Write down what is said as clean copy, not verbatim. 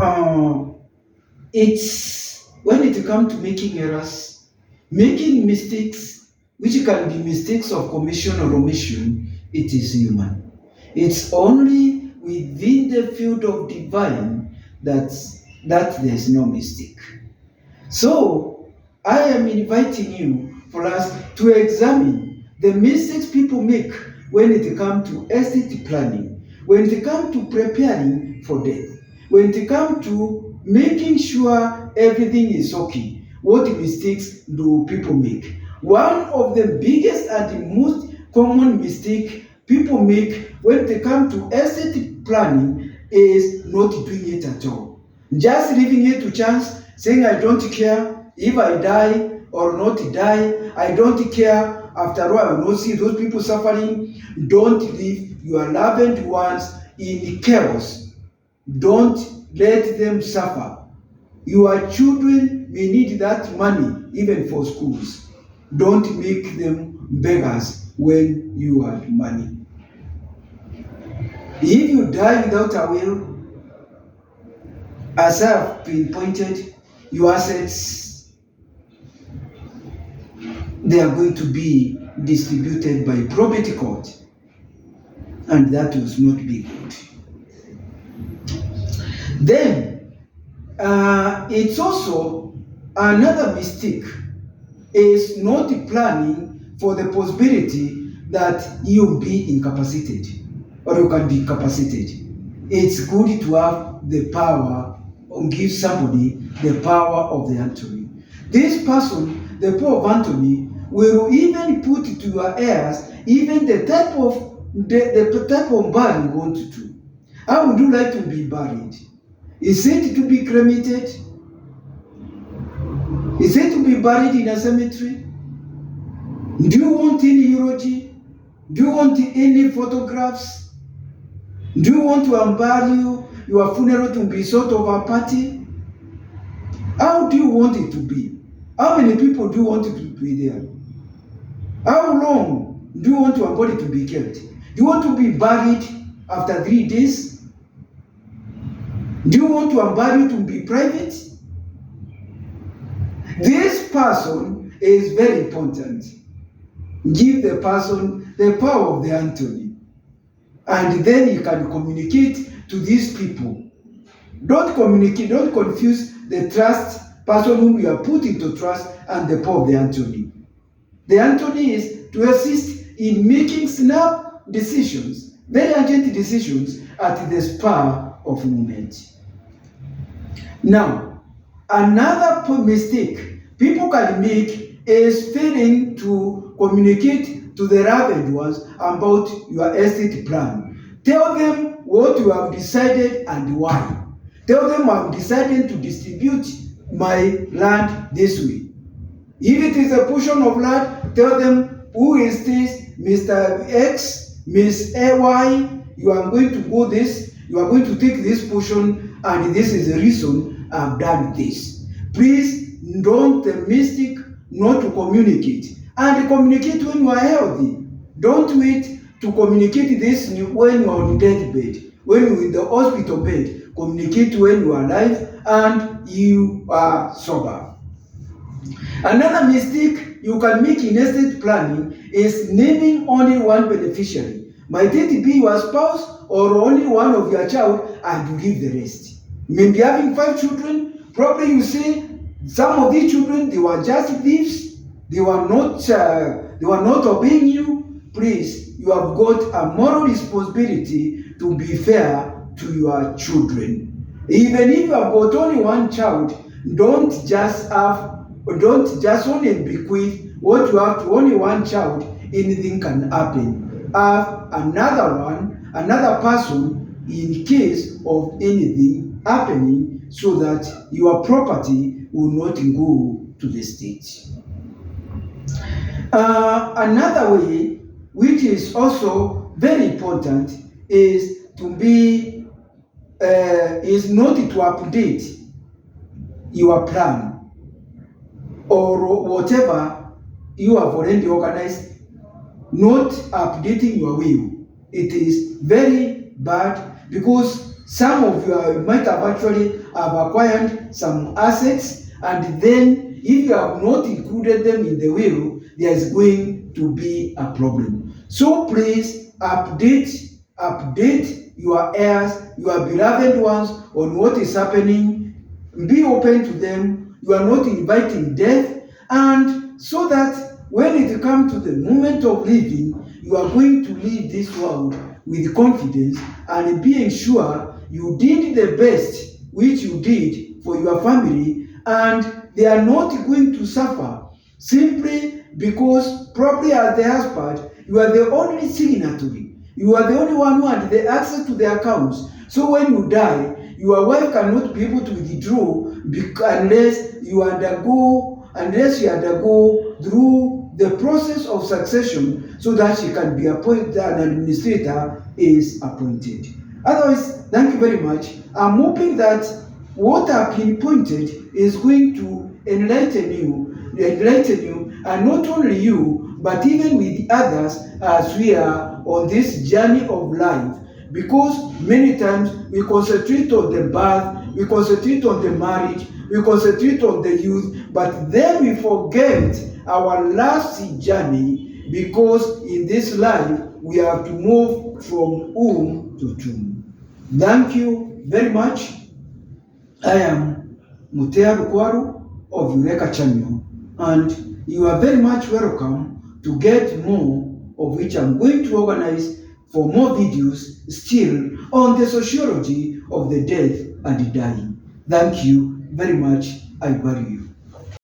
Uh, it's when it comes to making errors, making mistakes, which can be mistakes of commission or omission, it is human. It's only within the field of divine that there's no mistake. So I am inviting you for us to examine the mistakes people make when it comes to estate planning, when it comes to preparing for death, when it comes to making sure everything is okay. What mistakes do people make? One of the biggest and the most common mistake people make when it comes to estate planning is not doing it at all. Just leaving it to chance, saying I don't care if I die or not die, I don't care. After all, I will not see those people suffering. Don't leave your loved ones in chaos. Don't let them suffer. Your children may need that money even for schools. Don't make them beggars when you have money. If you die without a will, as I have pinpointed, your assets, they are going to be distributed by probate court, and that will not be good. Then, it's also another mistake is not planning for the possibility that you'll be incapacitated or you can be capacitated. It's good to have the power or give somebody the power of the Anthony. This person, the power of Anthony, will even put to your heirs even the type of burial you want to do. How would you like to be buried? Is it to be cremated? Is it to be buried in a cemetery? Do you want any eulogy? Do you want any photographs? Do you want to unbury your funeral to be sort of a party? How do you want it to be? How many people do you want it to be there? How long do you want your body to be kept? Do you want to be buried after 3 days? Do you want to unbury to be private? This person is very important. Give the person the power of the Anthony, and then you can communicate to these people. Don't confuse the trust person whom you are put into trust and the power of the Anthony. The Anthony is to assist in making snap decisions, very urgent decisions at the spur of moment. Now, another mistake people can make is failing to communicate to the loved ones about your estate plan. Tell them what you have decided and why. Tell them I have decided to distribute my land this way. If it is a portion of land, tell them who is this, Mr. X, Miss AY, you are going to go this, you are going to take this portion, and this is the reason I've done this. Please don't mistake not to communicate. And communicate when you are healthy. Don't wait to communicate this when you are on deathbed, when you are in the hospital bed. Communicate when you are alive and you are sober. Another mistake you can make in estate planning is naming only one beneficiary. Might it be your spouse or only one of your child, and you leave the rest? You may be having 5 children. Probably you say some of these children, they were just thieves. They were not obeying you. Please, you have got a moral responsibility to be fair to your children. Even if you have got only one child, don't just only bequeath what you have to only one child. Anything can happen. Have another person in case of anything happening, so that your property will not go to the state. Another way, which is also very important, is to be is not to update your plan or whatever you have already organized. Not updating your will. It is very bad, because Some of you might have actually have acquired some assets, and then if you have not included them in the will, there is going to be a problem. So please update your heirs, your beloved ones, on what is happening. Be open to them. You are not inviting death, and so that when it comes to the moment of living, you are going to leave this world with confidence and being sure you did the best which you did for your family, and they are not going to suffer simply because probably as the husband, you are the only signatory. You are the only one who had the access to the accounts. So when you die, your wife cannot be able to withdraw unless you undergo through the process of succession, so that she can be appointed, an administrator is appointed. Otherwise, thank you very much. I'm hoping that what I've pinpointed is going to enlighten you, and not only you, but even with others as we are on this journey of life. Because many times we concentrate on the birth, we concentrate on the marriage, we concentrate on the youth, but then we forget our last journey, because in this life we have to move from womb to tomb. Thank you very much. I am Mutea Lukwaru of Eureka Channel, and you are very much welcome to get more of which I'm going to organize for more videos still on the sociology of the death and the dying. Thank you very much. I value you.